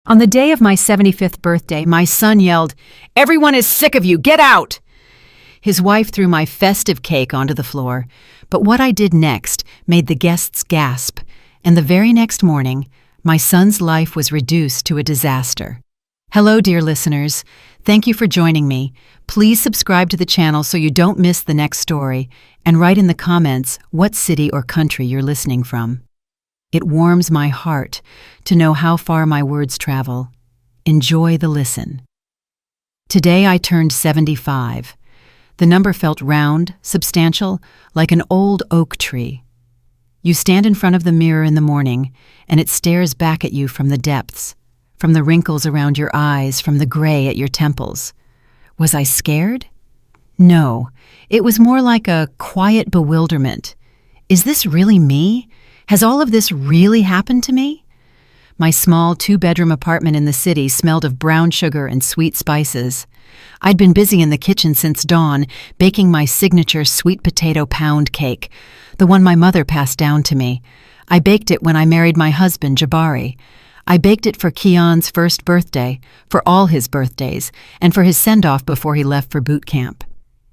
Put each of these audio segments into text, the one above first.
On the day of my 75th birthday, my son yelled, "Everyone is sick of you, get out!" His wife threw my festive cake onto the floor, but what I did next made the guests gasp, and the very next morning, my son's life was reduced to a disaster. Hello, dear listeners. Thank you for joining me. Please subscribe to the channel so you don't miss the next story, and write in the comments what city or country you're listening from. It warms my heart to know how far my words travel. Enjoy the listen. Today I turned 75. The number felt round, substantial, like an old oak tree. You stand in front of the mirror in the morning, and it stares back at you from the depths, from the wrinkles around your eyes, from the gray at your temples. Was I scared? No, it was more like a quiet bewilderment. Is this really me? Has all of this really happened to me? My small two-bedroom apartment in the city smelled of brown sugar and sweet spices. I'd been busy in the kitchen since dawn, baking my signature sweet potato pound cake, the one my mother passed down to me. I baked it when I married my husband, Jabari. I baked it for Keon's first birthday, for all his birthdays, and for his send-off before he left for boot camp.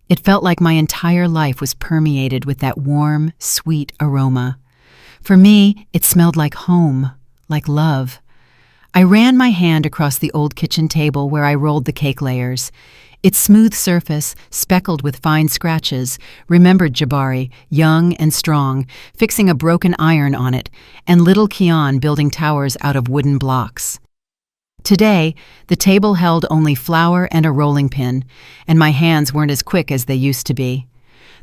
It felt like my entire life was permeated with that warm, sweet aroma. For me, it smelled like home, like love. I ran my hand across the old kitchen table where I rolled the cake layers. Its smooth surface, speckled with fine scratches, remembered Jabari, young and strong, fixing a broken iron on it, and little Keon building towers out of wooden blocks. Today, the table held only flour and a rolling pin, and my hands weren't as quick as they used to be.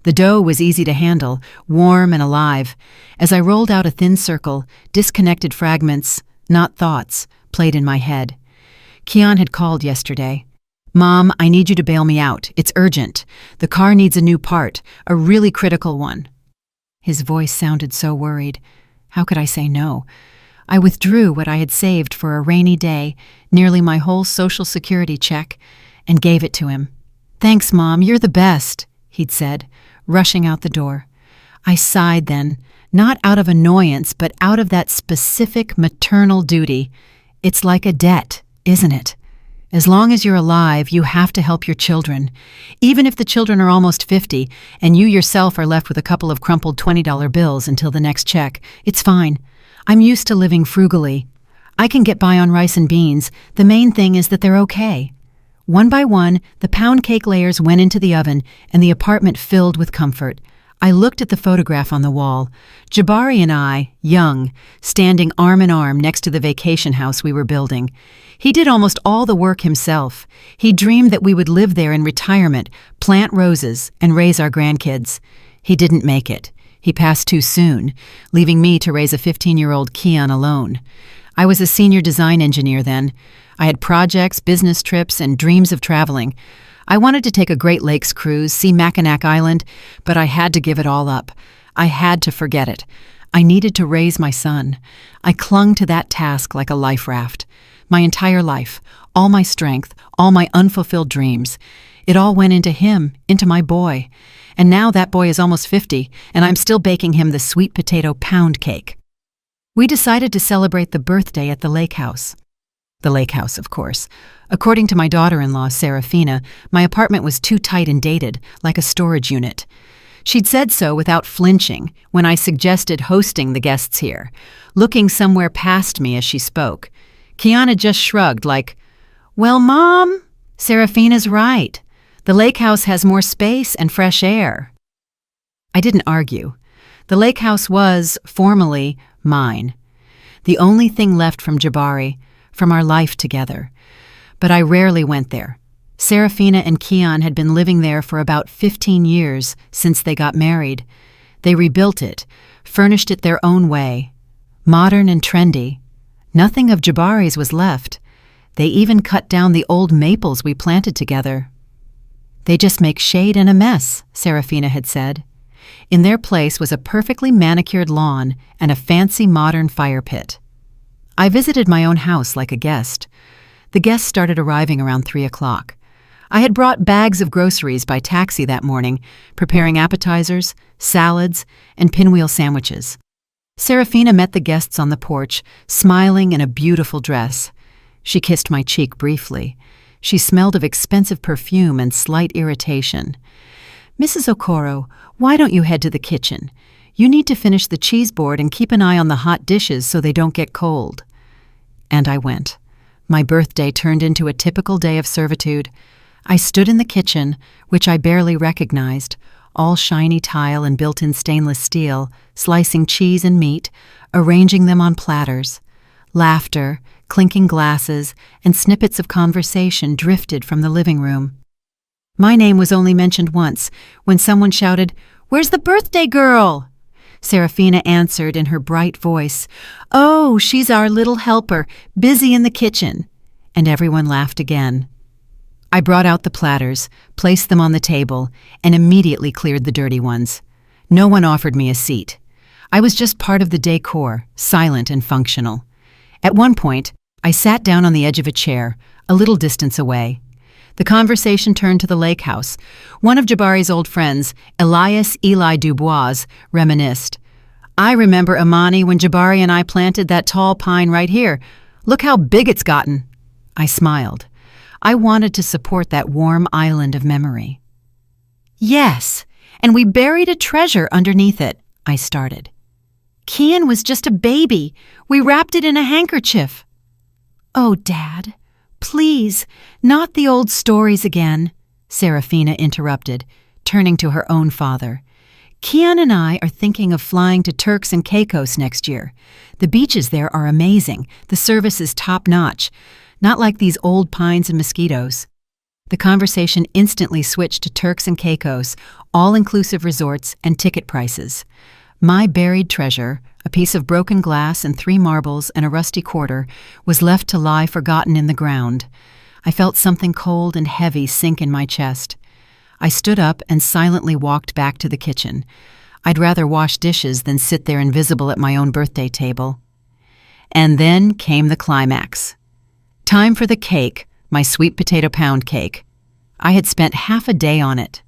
The dough was easy to handle, warm and alive. As I rolled out a thin circle, disconnected fragments, not thoughts, played in my head. Keon had called yesterday. "Mom, I need you to bail me out. It's urgent. The car needs a new part, a really critical one." His voice sounded so worried. How could I say no? I withdrew what I had saved for a rainy day, nearly my whole Social Security check, and gave it to him. "Thanks, Mom, you're the best," he'd said, rushing out the door. I sighed then, not out of annoyance, but out of that specific maternal duty. It's like a debt, isn't it? As long as you're alive, you have to help your children. Even if the children are almost 50, and you yourself are left with a couple of crumpled $20 bills until the next check, it's fine. I'm used to living frugally. I can get by on rice and beans. The main thing is that they're okay. One by one, the pound cake layers went into the oven, and the apartment filled with comfort. I looked at the photograph on the wall. Jabari and I, young, standing arm in arm next to the vacation house we were building. He did almost all the work himself. He dreamed that we would live there in retirement, plant roses, and raise our grandkids. He didn't make it. He passed too soon, leaving me to raise a 15-year-old Keon alone. I was a senior design engineer then. I had projects, business trips, and dreams of traveling. I wanted to take a Great Lakes cruise, see Mackinac Island, but I had to give it all up. I had to forget it. I needed to raise my son. I clung to that task like a life raft. My entire life, all my strength, all my unfulfilled dreams. It all went into him, into my boy. And now that boy is almost 50, and I'm still baking him the sweet potato pound cake. We decided to celebrate the birthday at the lake house. The lake house, of course. According to my daughter-in-law, Serafina, my apartment was too tight and dated, like a storage unit. She'd said so without flinching when I suggested hosting the guests here, looking somewhere past me as she spoke. Kiana just shrugged like, "Well, Mom, Serafina's right. The lake house has more space and fresh air." I didn't argue. The lake house was, formally, mine. The only thing left from Jabari, from our life together. But I rarely went there. Serafina and Keon had been living there for about 15 years since they got married. They rebuilt it, furnished it their own way. Modern and trendy. Nothing of Jabari's was left. They even cut down the old maples we planted together. "They just make shade and a mess," Serafina had said. In their place was a perfectly manicured lawn and a fancy modern fire pit. I visited my own house like a guest. The guests started arriving around 3 o'clock. I had brought bags of groceries by taxi that morning, preparing appetizers, salads, and pinwheel sandwiches. Serafina met the guests on the porch, smiling in a beautiful dress. She kissed my cheek briefly. She smelled of expensive perfume and slight irritation. "Mrs. Okoro, why don't you head to the kitchen? You need to finish the cheese board and keep an eye on the hot dishes so they don't get cold." And I went. My birthday turned into a typical day of servitude. I stood in the kitchen, which I barely recognized, all shiny tile and built-in stainless steel, slicing cheese and meat, arranging them on platters. Laughter, clinking glasses, and snippets of conversation drifted from the living room. My name was only mentioned once, when someone shouted, "Where's the birthday girl?" Serafina answered in her bright voice, "Oh, she's our little helper, busy in the kitchen." And everyone laughed again. I brought out the platters, placed them on the table, and immediately cleared the dirty ones. No one offered me a seat. I was just part of the decor, silent and functional. At one point, I sat down on the edge of a chair, a little distance away. The conversation turned to the lake house. One of Jabari's old friends, Elias Eli Dubois, reminisced. "I remember, Imani, when Jabari and I planted that tall pine right here. Look how big it's gotten." I smiled. I wanted to support that warm island of memory. "Yes, and we buried a treasure underneath it," I started. "Kian was just a baby. We wrapped it in a handkerchief." "Oh, Dad, please, not the old stories again," Serafina interrupted, turning to her own father. "Kian and I are thinking of flying to Turks and Caicos next year. The beaches there are amazing. The service is top-notch. Not like these old pines and mosquitoes." The conversation instantly switched to Turks and Caicos, all-inclusive resorts and ticket prices. My buried treasure, a piece of broken glass and 3 marbles and a rusty quarter, was left to lie forgotten in the ground. I felt something cold and heavy sink in my chest. I stood up and silently walked back to the kitchen. I'd rather wash dishes than sit there invisible at my own birthday table. And then came the climax. Time for the cake, my sweet potato pound cake. I had spent half a day on it.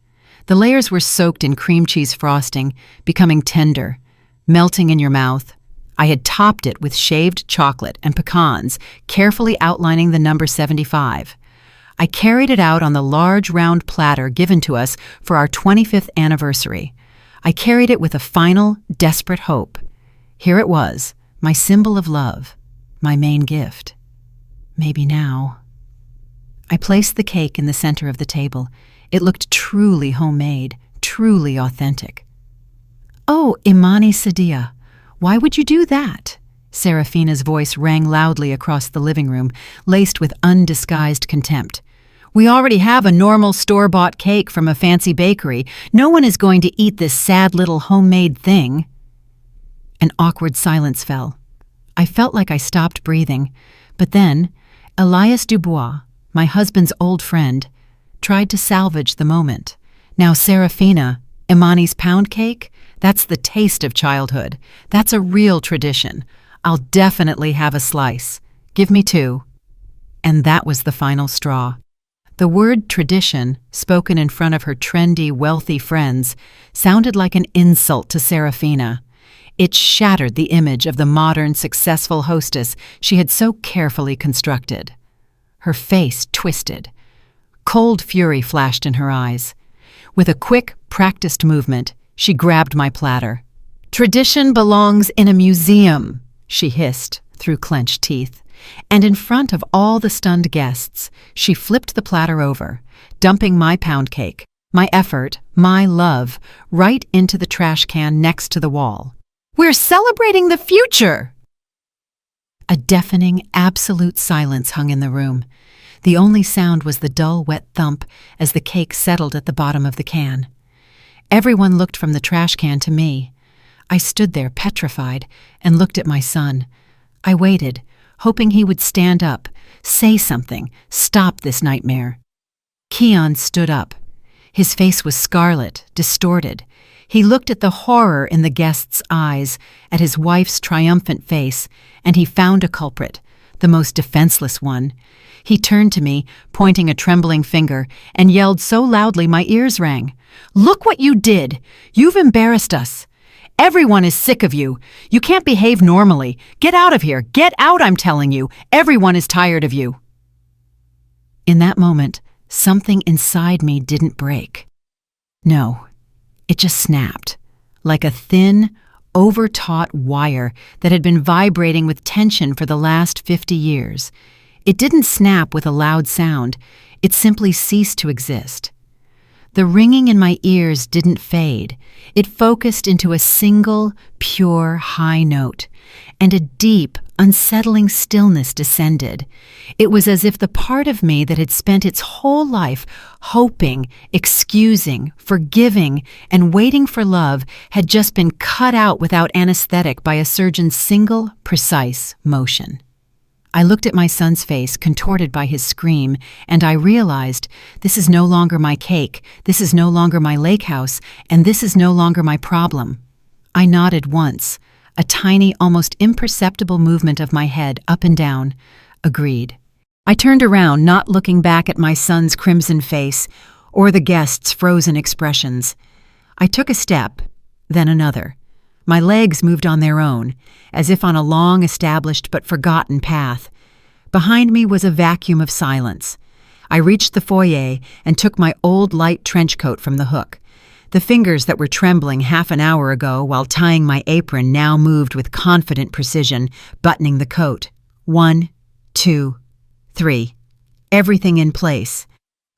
The layers were soaked in cream cheese frosting, becoming tender, melting in your mouth. I had topped it with shaved chocolate and pecans, carefully outlining the number 75. I carried it out on the large round platter given to us for our 25th anniversary. I carried it with a final, desperate hope. Here it was, my symbol of love, my main gift. Maybe now. I placed the cake in the center of the table. It looked truly homemade, truly authentic. "Oh, Imani Sadia, why would you do that?" Serafina's voice rang loudly across the living room, laced with undisguised contempt. "We already have a normal store-bought cake from a fancy bakery. No one is going to eat this sad little homemade thing." An awkward silence fell. I felt like I stopped breathing, but then Elias Dubois, my husband's old friend, tried to salvage the moment. "Now, Serafina, Imani's pound cake? That's the taste of childhood. That's a real tradition. I'll definitely have a slice. Give me 2. And that was the final straw. The word tradition, spoken in front of her trendy, wealthy friends, sounded like an insult to Serafina. It shattered the image of the modern, successful hostess she had so carefully constructed. Her face twisted. Cold fury flashed in her eyes. With a quick, practiced movement, she grabbed my platter. "Tradition belongs in a museum," she hissed through clenched teeth. And in front of all the stunned guests, she flipped the platter over, dumping my pound cake, my effort, my love, right into the trash can next to the wall. "We're celebrating the future!" A deafening, absolute silence hung in the room. The only sound was the dull, wet thump as the cake settled at the bottom of the can. Everyone looked from the trash can to me. I stood there petrified and looked at my son. I waited, hoping he would stand up, say something, stop this nightmare. Kian stood up. His face was scarlet, distorted. He looked at the horror in the guest's eyes, at his wife's triumphant face, and he found a culprit, the most defenseless one. He turned to me, pointing a trembling finger, and yelled so loudly my ears rang. "Look what you did! You've embarrassed us! Everyone is sick of you. You can't behave normally. Get out of here. Get out, I'm telling you. Everyone is tired of you." In that moment, something inside me didn't break. No, it just snapped, like a thin, overtaut wire that had been vibrating with tension for the last 50 years. It didn't snap with a loud sound. It simply ceased to exist. The ringing in my ears didn't fade. It focused into a single, pure, high note, and a deep, unsettling stillness descended. It was as if the part of me that had spent its whole life hoping, excusing, forgiving, and waiting for love had just been cut out without anesthetic by a surgeon's single, precise motion. I looked at my son's face, contorted by his scream, and I realized this is no longer my cake, this is no longer my lake house, and this is no longer my problem. I nodded once, a tiny, almost imperceptible movement of my head up and down. Agreed. I turned around, not looking back at my son's crimson face or the guests' frozen expressions. I took a step, then another. My legs moved on their own, as if on a long-established but forgotten path. Behind me was a vacuum of silence. I reached the foyer and took my old light trench coat from the hook. The fingers that were trembling half an hour ago while tying my apron now moved with confident precision, buttoning the coat. 1, 2, 3. Everything in place.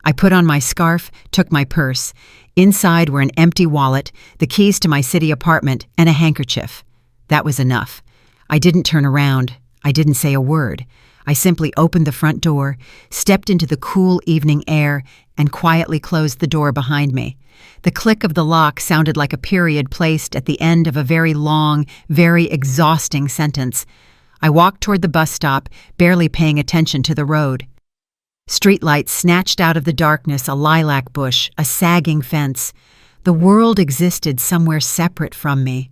I put on my scarf, took my purse. Inside were an empty wallet, the keys to my city apartment, and a handkerchief. That was enough. I didn't turn around. I didn't say a word. I simply opened the front door, stepped into the cool evening air, and quietly closed the door behind me. The click of the lock sounded like a period placed at the end of a very long, very exhausting sentence. I walked toward the bus stop, barely paying attention to the road. Streetlights snatched out of the darkness a lilac bush, a sagging fence. The world existed somewhere separate from me.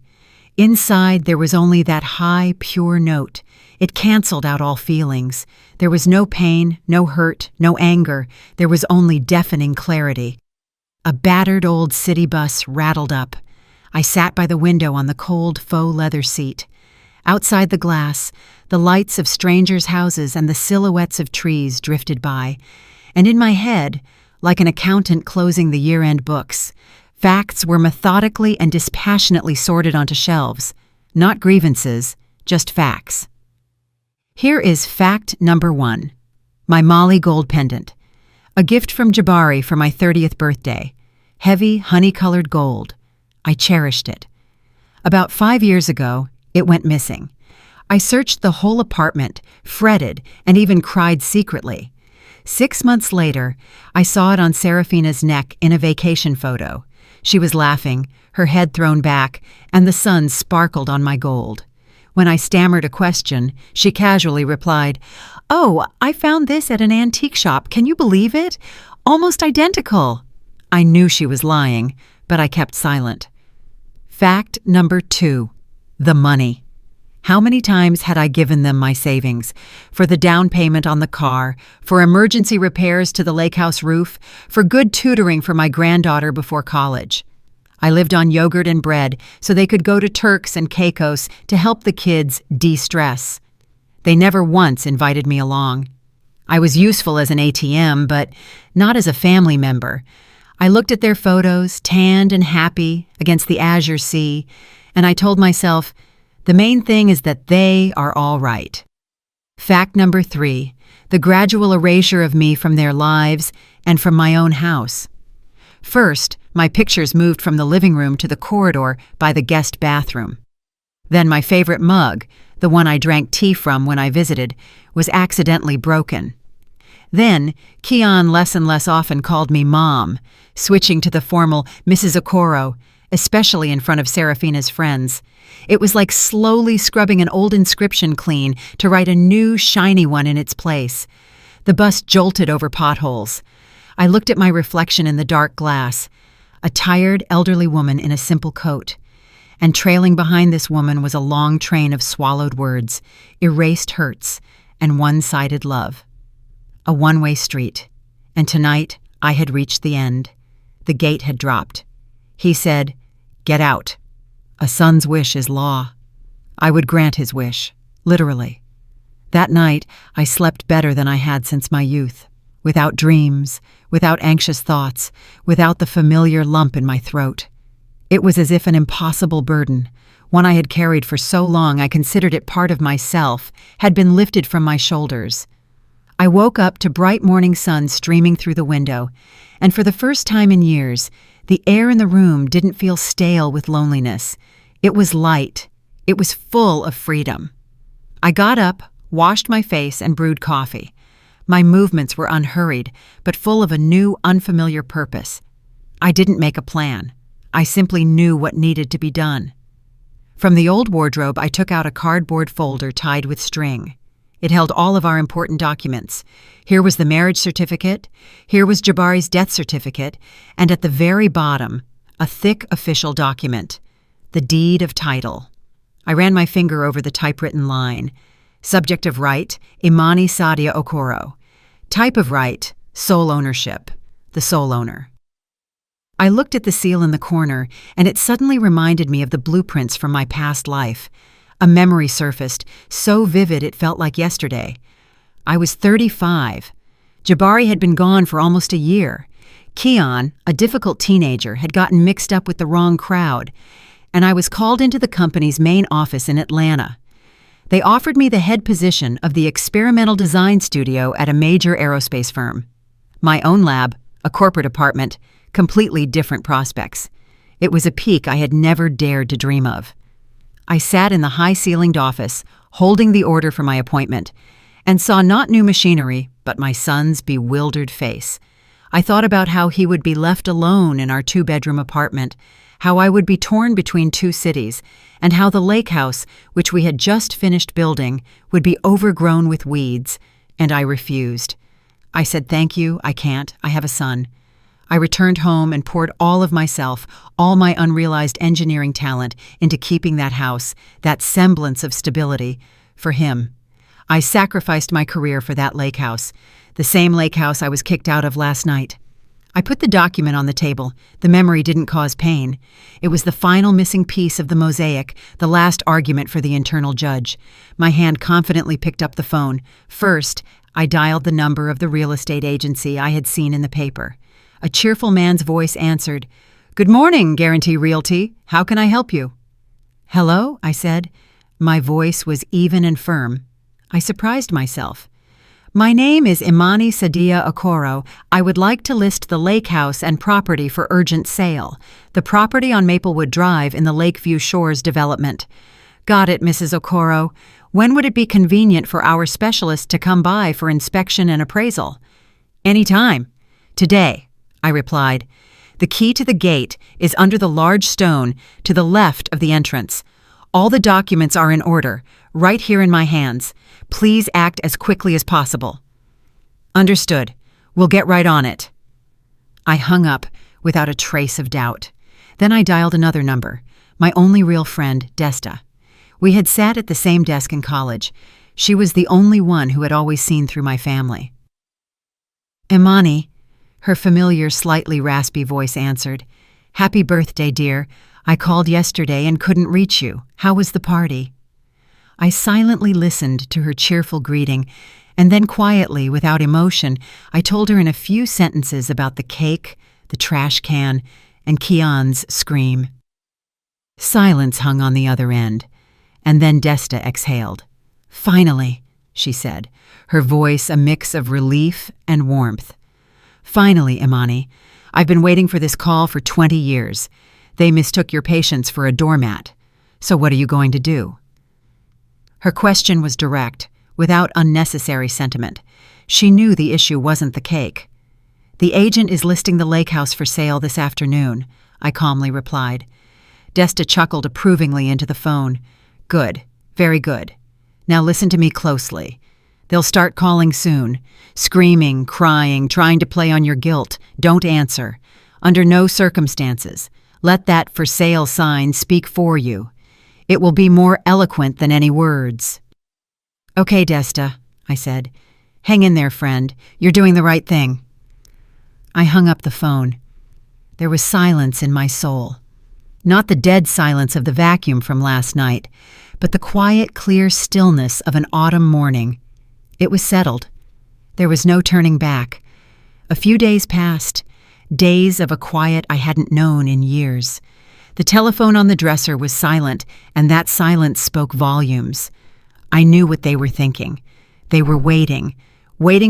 Inside there was only that high, pure note. It canceled out all feelings. There was no pain, no hurt, no anger. There was only deafening clarity. A battered old city bus rattled up. I sat by the window on the cold faux leather seat. Outside the glass, the lights of strangers' houses and the silhouettes of trees drifted by, and in my head, like an accountant closing the year-end books, facts were methodically and dispassionately sorted onto shelves. Not grievances, just facts. Here is fact number 1. My Molly gold pendant. A gift from Jabari for my 30th birthday. Heavy, honey-colored gold. I cherished it. About 5 years ago, it went missing. I searched the whole apartment, fretted, and even cried secretly. 6 months later, I saw it on Serafina's neck in a vacation photo. She was laughing, her head thrown back, and the sun sparkled on my gold. When I stammered a question, she casually replied, "Oh, I found this at an antique shop. Can you believe it? Almost identical." I knew she was lying, but I kept silent. Fact number 2. The money. How many times had I given them my savings? For the down payment on the car, for emergency repairs to the lake house roof, for good tutoring for my granddaughter before college. I lived on yogurt and bread so they could go to Turks and Caicos to help the kids de-stress. They never once invited me along. I was useful as an ATM, but not as a family member. I looked at their photos, tanned and happy, against the azure sea, and I told myself, the main thing is that they are all right. Fact number 3, the gradual erasure of me from their lives and from my own house. First, my pictures moved from the living room to the corridor by the guest bathroom. Then my favorite mug, the one I drank tea from when I visited, was accidentally broken. Then, Keon less and less often called me Mom, switching to the formal Mrs. Okoro, especially in front of Serafina's friends. It was like slowly scrubbing an old inscription clean to write a new, shiny one in its place. The bus jolted over potholes. I looked at my reflection in the dark glass, a tired, elderly woman in a simple coat. And trailing behind this woman was a long train of swallowed words, erased hurts, and one-sided love. A one-way street. And tonight, I had reached the end. The gate had dropped. He said, "Get out." A son's wish is law. I would grant his wish, literally. That night, I slept better than I had since my youth, without dreams, without anxious thoughts, without the familiar lump in my throat. It was as if an impossible burden, one I had carried for so long I considered it part of myself, had been lifted from my shoulders. I woke up to bright morning sun streaming through the window, and for the first time in years, the air in the room didn't feel stale with loneliness. It was light. It was full of freedom. I got up, washed my face, and brewed coffee. My movements were unhurried, but full of a new, unfamiliar purpose. I didn't make a plan. I simply knew what needed to be done. From the old wardrobe, I took out a cardboard folder tied with string. It held all of our important documents. Here was the marriage certificate, here was Jabari's death certificate, and at the very bottom, a thick official document, the deed of title. I ran my finger over the typewritten line. Subject of right, Imani Sadia Okoro. Type of right, sole ownership, the sole owner. I looked at the seal in the corner, and it suddenly reminded me of the blueprints from my past life. A memory surfaced, so vivid it felt like yesterday. I was 35. Jabari had been gone for almost a year. Keon, a difficult teenager, had gotten mixed up with the wrong crowd, and I was called into the company's main office in Atlanta. They offered me the head position of the experimental design studio at a major aerospace firm. My own lab, a corporate apartment, completely different prospects. It was a peak I had never dared to dream of. I sat in the high-ceilinged office, holding the order for my appointment, and saw not new machinery, but my son's bewildered face. I thought about how he would be left alone in our 2-bedroom apartment, how I would be torn between 2 cities, and how the lake house, which we had just finished building, would be overgrown with weeds, and I refused. I said, "Thank you, I can't, I have a son." I returned home and poured all of myself, all my unrealized engineering talent, into keeping that house, that semblance of stability, for him. I sacrificed my career for that lake house, the same lake house I was kicked out of last night. I put the document on the table. The memory didn't cause pain. It was the final missing piece of the mosaic, the last argument for the internal judge. My hand confidently picked up the phone. First, I dialed the number of the real estate agency I had seen in the paper. A cheerful man's voice answered, "Good morning, Guarantee Realty. How can I help you?" "Hello," I said. My voice was even and firm. I surprised myself. "My name is Imani Sadia Okoro. I would like to list the lake house and property for urgent sale. The property on Maplewood Drive in the Lakeview Shores development." "Got it, Mrs. Okoro. When would it be convenient for our specialist to come by for inspection and appraisal?" "Anytime. Today," I replied. "The key to the gate is under the large stone to the left of the entrance. All the documents are in order, right here in my hands. Please act as quickly as possible." "Understood. We'll get right on it." I hung up without a trace of doubt. Then I dialed another number, my only real friend, Desta. We had sat at the same desk in college. She was the only one who had always seen through my family. "Imani," her familiar, slightly raspy voice answered. "Happy birthday, dear. I called yesterday and couldn't reach you. How was the party?" I silently listened to her cheerful greeting, and then quietly, without emotion, I told her in a few sentences about the cake, the trash can, and Keon's scream. Silence hung on the other end, and then Desta exhaled. "Finally," she said, her voice a mix of relief and warmth. "Finally, Imani. I've been waiting for this call for 20 years. They mistook your patients for a doormat. So what are you going to do?" Her question was direct, without unnecessary sentiment. She knew the issue wasn't the cake. "The agent is listing the lake house for sale this afternoon," I calmly replied. Desta chuckled approvingly into the phone. "Good, very good. Now listen to me closely. They'll start calling soon. Screaming, crying, trying to play on your guilt. Don't answer. Under no circumstances. Let that for sale sign speak for you. It will be more eloquent than any words." "Okay, Desta," I said. "Hang in there, friend. You're doing the right thing." I hung up the phone. There was silence in my soul. Not the dead silence of the vacuum from last night, but the quiet, clear stillness of an autumn morning. It was settled. There was no turning back. A few days passed, days of a quiet I hadn't known in years. The telephone on the dresser was silent, and that silence spoke volumes. I knew what they were thinking. They were waiting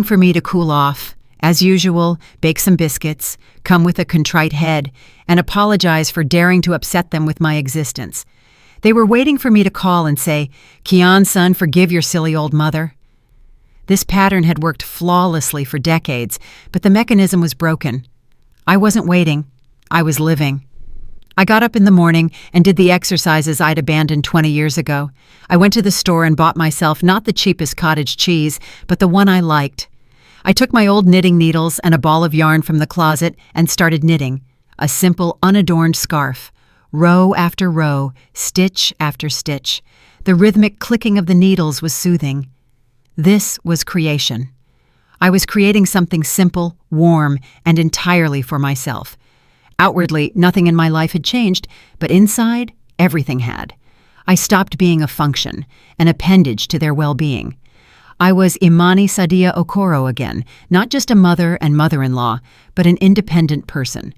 for me to cool off, as usual, bake some biscuits, come with a contrite head, and apologize for daring to upset them with my existence. They were waiting for me to call and say, "Kian, son, forgive your silly old mother." This pattern had worked flawlessly for decades, but the mechanism was broken. I wasn't waiting. I was living. I got up in the morning and did the exercises I'd abandoned 20 years ago. I went to the store and bought myself not the cheapest cottage cheese, but the one I liked. I took my old knitting needles and a ball of yarn from the closet and started knitting, a simple, unadorned scarf. Row after row, stitch after stitch. The rhythmic clicking of the needles was soothing. This was creation. I was creating something simple, warm, and entirely for myself. Outwardly, nothing in my life had changed, but inside, everything had. I stopped being a function, an appendage to their well-being. I was Imani Sadia Okoro again, not just a mother and mother-in-law, but an independent person.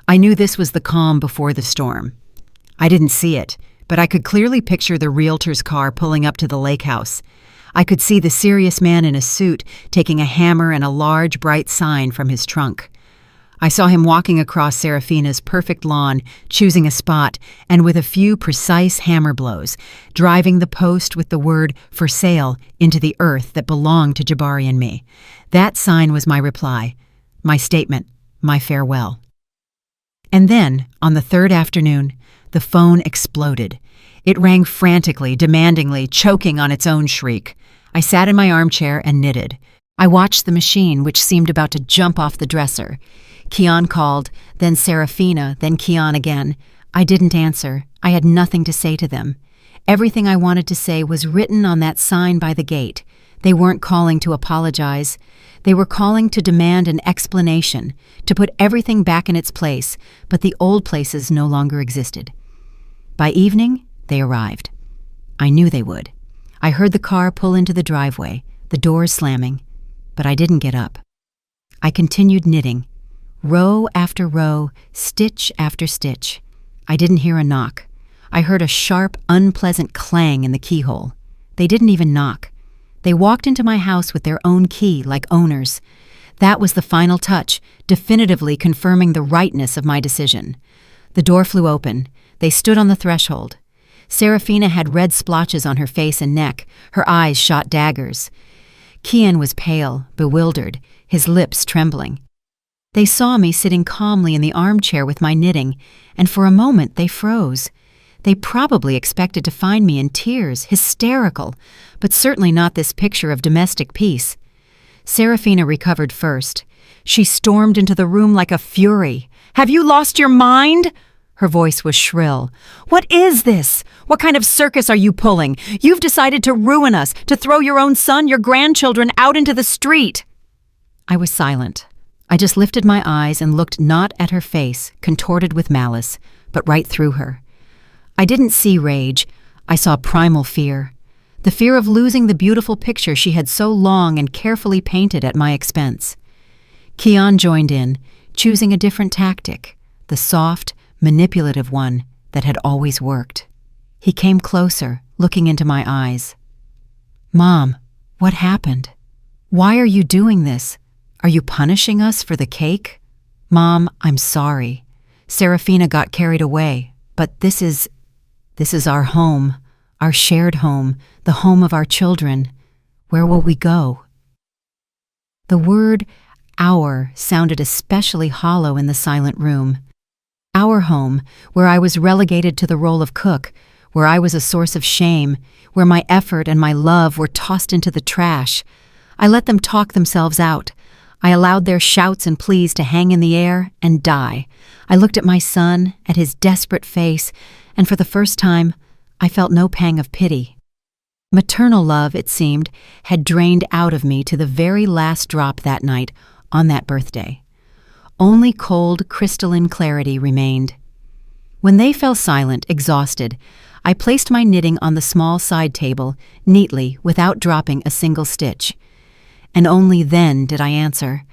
I knew this was the calm before the storm. I didn't see it, but I could clearly picture the realtor's car pulling up to the lake house. I could see the serious man in a suit taking a hammer and a large, bright sign from his trunk. I saw him walking across Serafina's perfect lawn, choosing a spot, and with a few precise hammer blows, driving the post with the word "for sale" into the earth that belonged to Jabari and me. That sign was my reply, my statement, my farewell. And then, on the third afternoon, the phone exploded. It rang frantically, demandingly, choking on its own shriek. I sat in my armchair and knitted. I watched the machine, which seemed about to jump off the dresser. Kian called, then Serafina, then Kian again. I didn't answer. I had nothing to say to them. Everything I wanted to say was written on that sign by the gate. They weren't calling to apologize. They were calling to demand an explanation, to put everything back in its place, but the old places no longer existed. By evening, they arrived. I knew they would. I heard the car pull into the driveway, the doors slamming, but I didn't get up. I continued knitting. Row after row, stitch after stitch. I didn't hear a knock. I heard a sharp, unpleasant clang in the keyhole. They didn't even knock. They walked into my house with their own key, like owners. That was the final touch, definitively confirming the rightness of my decision. The door flew open. They stood on the threshold. Serafina had red splotches on her face and neck. Her eyes shot daggers. Kian was pale, bewildered, his lips trembling. They saw me sitting calmly in the armchair with my knitting, and for a moment they froze. They probably expected to find me in tears, hysterical, but certainly not this picture of domestic peace. Serafina recovered first. She stormed into the room like a fury. "Have you lost your mind?" Her voice was shrill. "What is this? What kind of circus are you pulling? You've decided to ruin us, to throw your own son, your grandchildren out into the street." I was silent. I just lifted my eyes and looked not at her face, contorted with malice, but right through her. I didn't see rage. I saw primal fear. The fear of losing the beautiful picture she had so long and carefully painted at my expense. Kian joined in, choosing a different tactic, the soft, manipulative one that had always worked. He came closer, looking into my eyes. "Mom, what happened? Why are you doing this? Are you punishing us for the cake?" "Mom, I'm sorry. Serafina got carried away, but this is our home, our shared home, the home of our children. Where will we go?" The word "our" sounded especially hollow in the silent room. Our home, where I was relegated to the role of cook, where I was a source of shame, where my effort and my love were tossed into the trash. I let them talk themselves out. I allowed their shouts and pleas to hang in the air and die. I looked at my son, at his desperate face, and for the first time, I felt no pang of pity. Maternal love, it seemed, had drained out of me to the very last drop that night, on that birthday. Only cold, crystalline clarity remained. When they fell silent, exhausted, I placed my knitting on the small side table, neatly, without dropping a single stitch. And only then did I answer.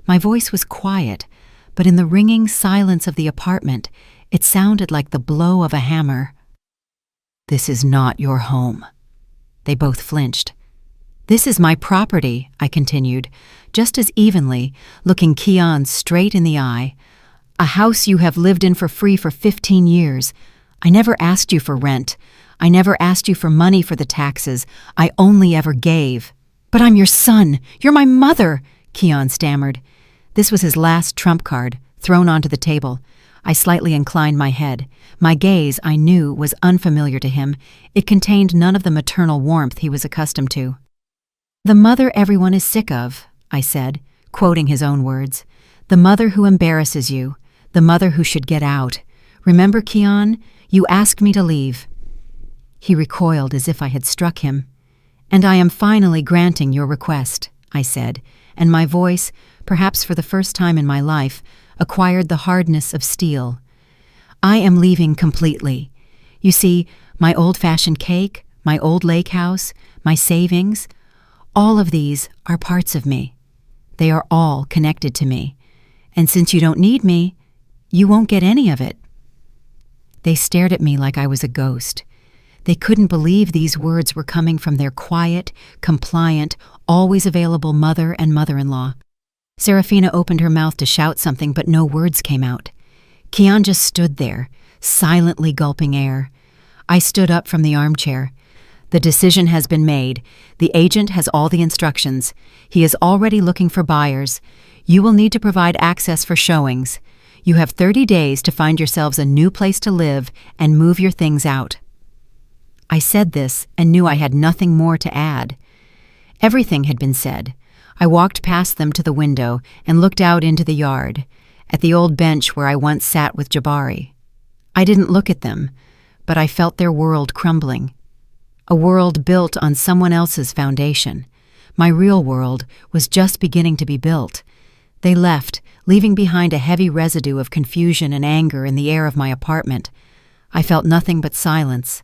My voice was quiet, but in the ringing silence of the apartment, it sounded like the blow of a hammer. "This is not your home." They both flinched. "This is my property," I continued, just as evenly, looking Keon straight in the eye. "A house you have lived in for free for 15 years. I never asked you for rent. I never asked you for money for the taxes. I only ever gave." "But I'm your son. You're my mother," Keon stammered. This was his last trump card, thrown onto the table. I slightly inclined my head. My gaze, I knew, was unfamiliar to him. It contained none of the maternal warmth he was accustomed to. "The mother everyone is sick of," I said, quoting his own words. "The mother who embarrasses you. The mother who should get out. Remember, Keon, you asked me to leave." He recoiled as if I had struck him. "And I am finally granting your request," I said, and my voice, perhaps for the first time in my life, acquired the hardness of steel. "I am leaving completely. You see, my old-fashioned cake, my old lake house, my savings, all of these are parts of me. They are all connected to me. And since you don't need me, you won't get any of it." They stared at me like I was a ghost. They couldn't believe these words were coming from their quiet, compliant, always available mother and mother-in-law. Serafina opened her mouth to shout something, but no words came out. Keon just stood there, silently gulping air. I stood up from the armchair. "The decision has been made. The agent has all the instructions. He is already looking for buyers. You will need to provide access for showings. You have 30 days to find yourselves a new place to live and move your things out." I said this and knew I had nothing more to add. Everything had been said. I walked past them to the window and looked out into the yard, at the old bench where I once sat with Jabari. I didn't look at them, but I felt their world crumbling. A world built on someone else's foundation. My real world was just beginning to be built. They left, leaving behind a heavy residue of confusion and anger in the air of my apartment. I felt nothing but silence.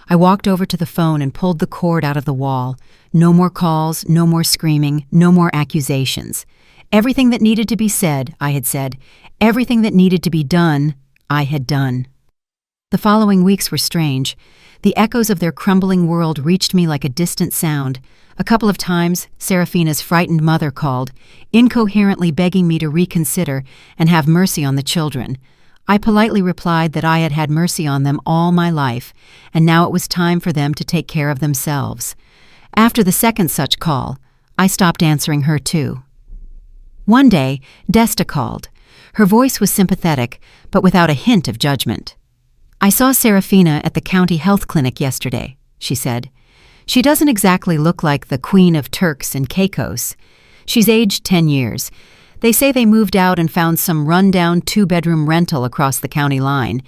I walked over to the phone and pulled the cord out of the wall. No more calls, no more screaming, no more accusations. Everything that needed to be said, I had said. Everything that needed to be done, I had done. The following weeks were strange. The echoes of their crumbling world reached me like a distant sound. A couple of times, Serafina's frightened mother called, incoherently begging me to reconsider and have mercy on the children. I politely replied that I had had mercy on them all my life, and now it was time for them to take care of themselves. After the second such call, I stopped answering her too. One day, Desta called. Her voice was sympathetic, but without a hint of judgment. "I saw Serafina at the county health clinic yesterday," she said. "She doesn't exactly look like the Queen of Turks and Caicos. She's aged 10 years. They say they moved out and found some run-down 2-bedroom rental across the county line.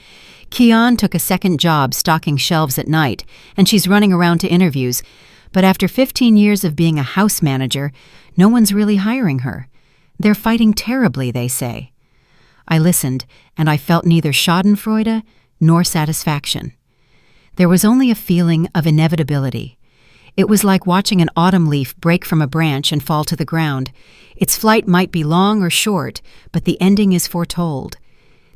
Keon took a second job stocking shelves at night, and she's running around to interviews. But after 15 years of being a house manager, no one's really hiring her. They're fighting terribly, they say." I listened, and I felt neither schadenfreude nor satisfaction. There was only a feeling of inevitability. It was like watching an autumn leaf break from a branch and fall to the ground. Its flight might be long or short, but the ending is foretold.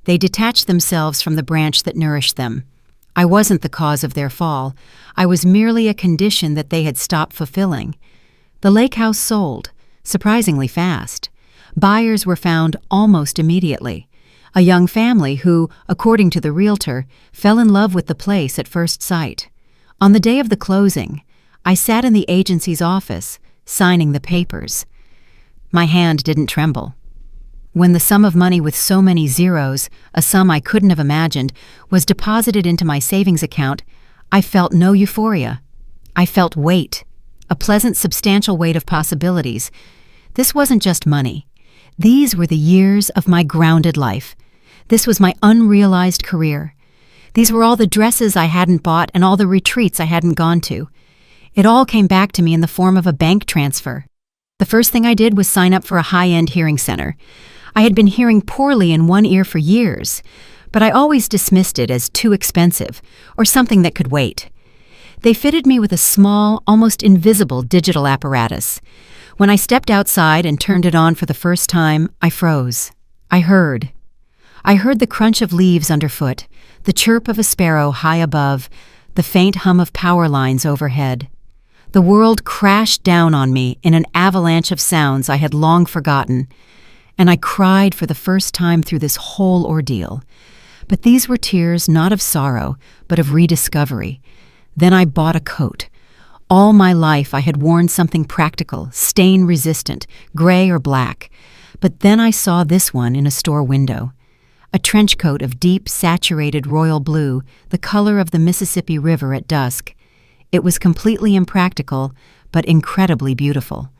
They detached themselves from the branch that nourished them. I wasn't the cause of their fall. I was merely a condition that they had stopped fulfilling. The lake house sold, surprisingly fast. Buyers were found almost immediately. A young family who, according to the realtor, fell in love with the place at first sight. On the day of the closing, I sat in the agency's office, signing the papers. My hand didn't tremble. When the sum of money with so many zeros, a sum I couldn't have imagined, was deposited into my savings account, I felt no euphoria. I felt weight, a pleasant, substantial weight of possibilities. This wasn't just money. These were the years of my grounded life. This was my unrealized career. These were all the dresses I hadn't bought and all the retreats I hadn't gone to. It all came back to me in the form of a bank transfer. The first thing I did was sign up for a high-end hearing center. I had been hearing poorly in one ear for years. but I always dismissed it as too expensive or something that could wait. They fitted me with a small, almost invisible digital apparatus. When I stepped outside and turned it on for the first time, I froze. I heard the crunch of leaves underfoot, the chirp of a sparrow high above, the faint hum of power lines overhead. The world crashed down on me in an avalanche of sounds I had long forgotten, and I cried for the first time through this whole ordeal. But these were tears not of sorrow, but of rediscovery. Then I bought a coat. All my life I had worn something practical, stain-resistant, gray or black. But then I saw this one in a store window. A trench coat of deep, saturated royal blue, the color of the Mississippi River at dusk. It was completely impractical, but incredibly beautiful.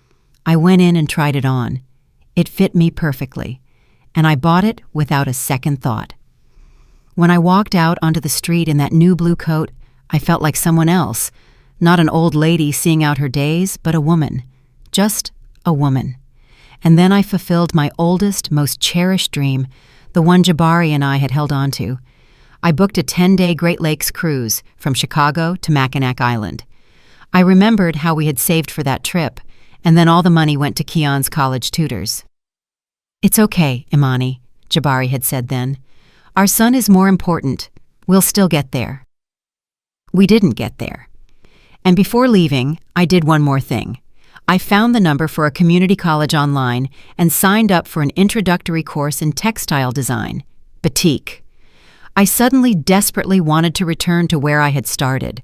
I went in and tried it on. It fit me perfectly, and I bought it without a second thought. When I walked out onto the street in that new blue coat, I felt like someone else, not an old lady seeing out her days, but a woman. Just a woman. And then I fulfilled my oldest, most cherished dream, the one Jabari and I had held on to. I booked a 10-day Great Lakes cruise from Chicago to Mackinac Island. I remembered how we had saved for that trip, and then all the money went to Keon's college tutors. "It's okay, Imani," Jabari had said then. "Our son is more important. We'll still get there." We didn't get there. And before leaving, I did one more thing. I found the number for a community college online and signed up for an introductory course in textile design, batik. I suddenly desperately wanted to return to where I had started,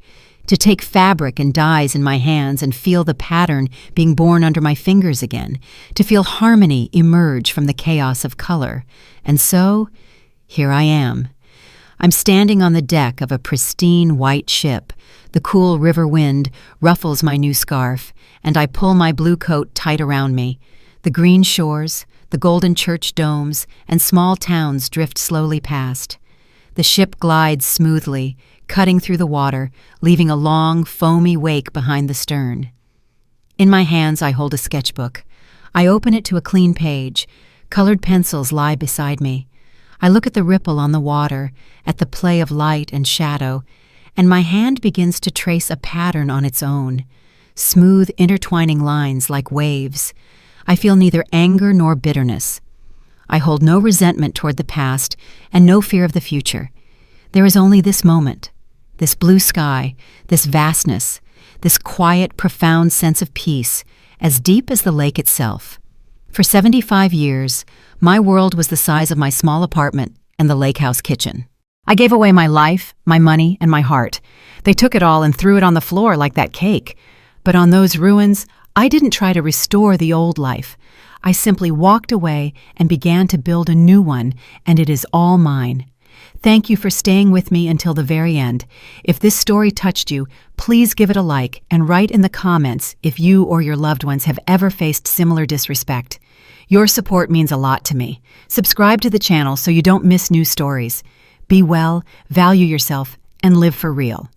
to take fabric and dyes in my hands and feel the pattern being born under my fingers again, to feel harmony emerge from the chaos of color. And so, here I am. I'm standing on the deck of a pristine white ship. The cool river wind ruffles my new scarf, and I pull my blue coat tight around me. The green shores, the golden church domes, and small towns drift slowly past. The ship glides smoothly, cutting through the water, leaving a long, foamy wake behind the stern. In my hands I hold a sketchbook. I open it to a clean page. Colored pencils lie beside me. I look at the ripple on the water, at the play of light and shadow, and my hand begins to trace a pattern on its own. Smooth, intertwining lines like waves. I feel neither anger nor bitterness. I hold no resentment toward the past and no fear of the future. There is only this moment, this blue sky, this vastness, this quiet, profound sense of peace, as deep as the lake itself. For 75 years, my world was the size of my small apartment and the lake house kitchen. I gave away my life, my money, and my heart. They took it all and threw it on the floor like that cake. But on those ruins, I didn't try to restore the old life. I simply walked away and began to build a new one, and it is all mine. Thank you for staying with me until the very end. If this story touched you, please give it a like and write in the comments if you or your loved ones have ever faced similar disrespect. Your support means a lot to me. Subscribe to the channel so you don't miss new stories. Be well, value yourself, and live for real.